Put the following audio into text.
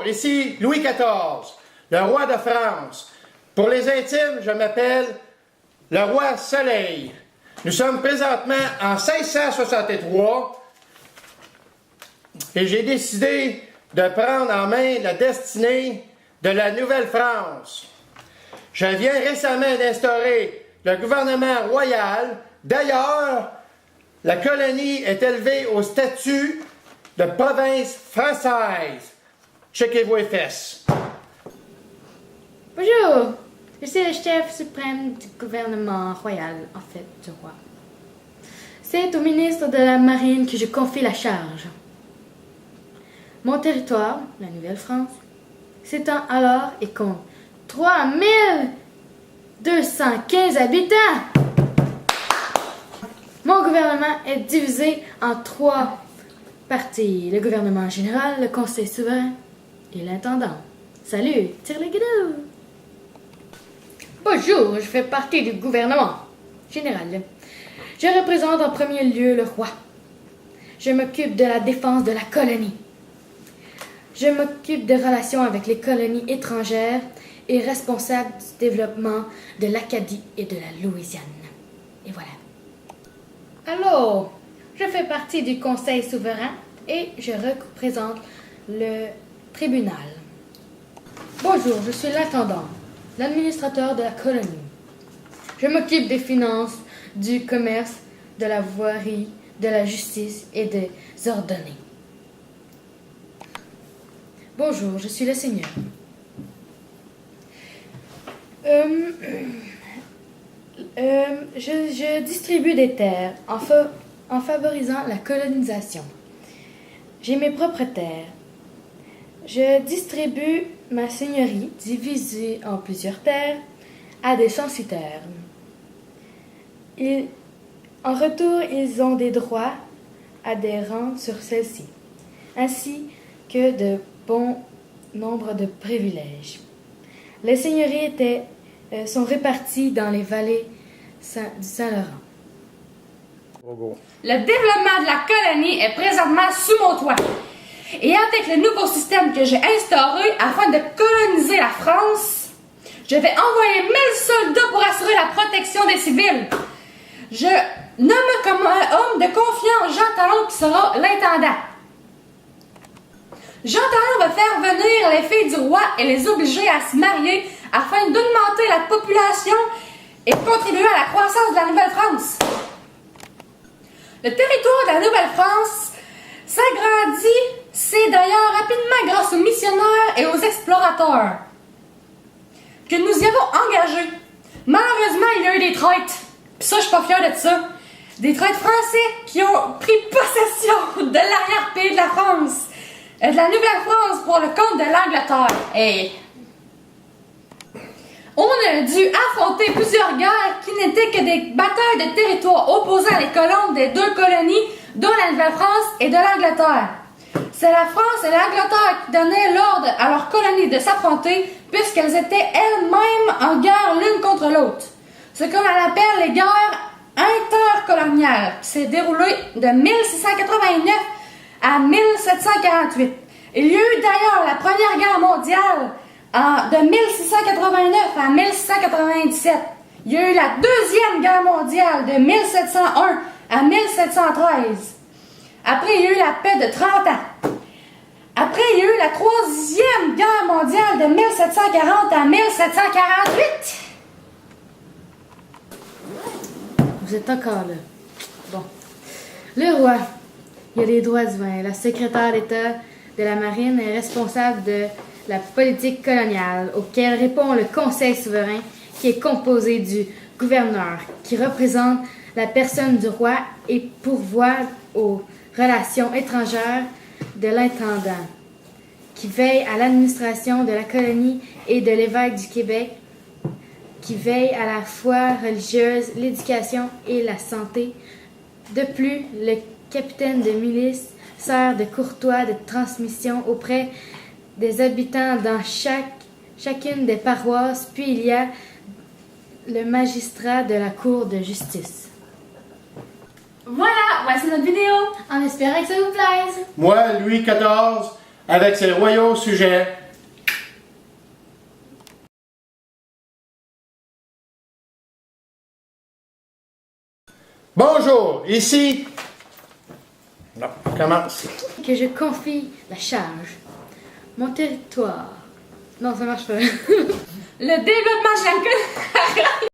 ici Louis XIV, le roi de France. Pour les intimes, je m'appelle le roi Soleil. Nous sommes présentement en 1663 et j'ai décidé de prendre en main la destinée de la Nouvelle-France. Je viens récemment d'instaurer le gouvernement royal. D'ailleurs, la colonie est élevée au statut de province française. Checkez-vous les fesses. Bonjour, je suis le chef suprême du gouvernement royal, en fait, du roi. C'est au ministre de la Marine que je confie la charge. Mon territoire, la Nouvelle-France, s'étend alors et compte 3215 habitants. Mon gouvernement est divisé en 3 parties. Le gouvernement général, le conseil souverain et l'intendant. Salut, tire les guidons. Bonjour, je fais partie du gouvernement général. Je représente en premier lieu le roi. Je m'occupe de la défense de la colonie. Je m'occupe des relations avec les colonies étrangères et responsable du développement de l'Acadie et de la Louisiane. Et voilà. Alors, je fais partie du Conseil souverain et je représente le tribunal. Bonjour, je suis l'intendant, l'administrateur de la colonie. Je m'occupe des finances, du commerce, de la voirie, de la justice et des ordonnées. Bonjour, je suis le seigneur. Je distribue des terres en favorisant la colonisation. J'ai mes propres terres. Je distribue ma seigneurie divisée en plusieurs terres à des censitaires. En retour, ils ont des droits à des rentes sur celles-ci, ainsi que de bon nombre de privilèges. Les seigneuries sont réparties dans les vallées du Saint-Laurent. Le développement de la colonie est présentement sous mon toit. Et avec le nouveau système que j'ai instauré afin de coloniser la France, je vais envoyer 1000 soldats pour assurer la protection des civils. Je nomme comme homme de confiance Jean Talon qui sera l'intendant. Jean Talon va faire venir les filles du roi et les obliger à se marier afin d'augmenter la population et contribuer à la croissance de la Nouvelle-France. Le territoire de la Nouvelle-France s'agrandit, c'est d'ailleurs rapidement grâce aux missionnaires et aux explorateurs que nous y avons engagés. Malheureusement, il y a eu des traites. Puis ça, je suis pas fière de ça. Des traites français qui ont pris possession de l'arrière-pays de la France. De la Nouvelle-France pour le compte de l'Angleterre. Hey. On a dû affronter plusieurs guerres qui n'étaient que des batailles de territoire opposant les colons des 2 colonies, dont la Nouvelle-France et de l'Angleterre. C'est la France et l'Angleterre qui donnaient l'ordre à leurs colonies de s'affronter puisqu'elles étaient elles-mêmes en guerre l'une contre l'autre. Ce qu'on appelle les guerres intercoloniales qui s'est déroulée de 1689 à 1748. Il y a eu d'ailleurs la Première Guerre mondiale de 1689 à 1797. Il y a eu la Deuxième Guerre mondiale de 1701 à 1713. Après, il y a eu la paix de 30 ans. Après, il y a eu la Troisième Guerre mondiale de 1740 à 1748. Vous êtes encore là. Bon. Le roi, il a les droits divins. La secrétaire d'État de la Marine est responsable de la politique coloniale, auquel répond le Conseil souverain, qui est composé du gouverneur, qui représente la personne du roi et pourvoit aux relations étrangères de l'intendant, qui veille à l'administration de la colonie, et de l'évêque du Québec, qui veille à la foi religieuse, l'éducation et la santé. De plus, le capitaine de milice sert de courtois de transmission auprès des habitants dans chacune des paroisses, puis il y a le magistrat de la cour de justice. Voilà, voici notre vidéo. En espérant que ça vous plaise. Moi, Louis XIV, avec ses royaux sujets. Bonjour, ici... Non, on commence. Que je confie la charge. Mon territoire. Non, ça marche pas. Le développement de la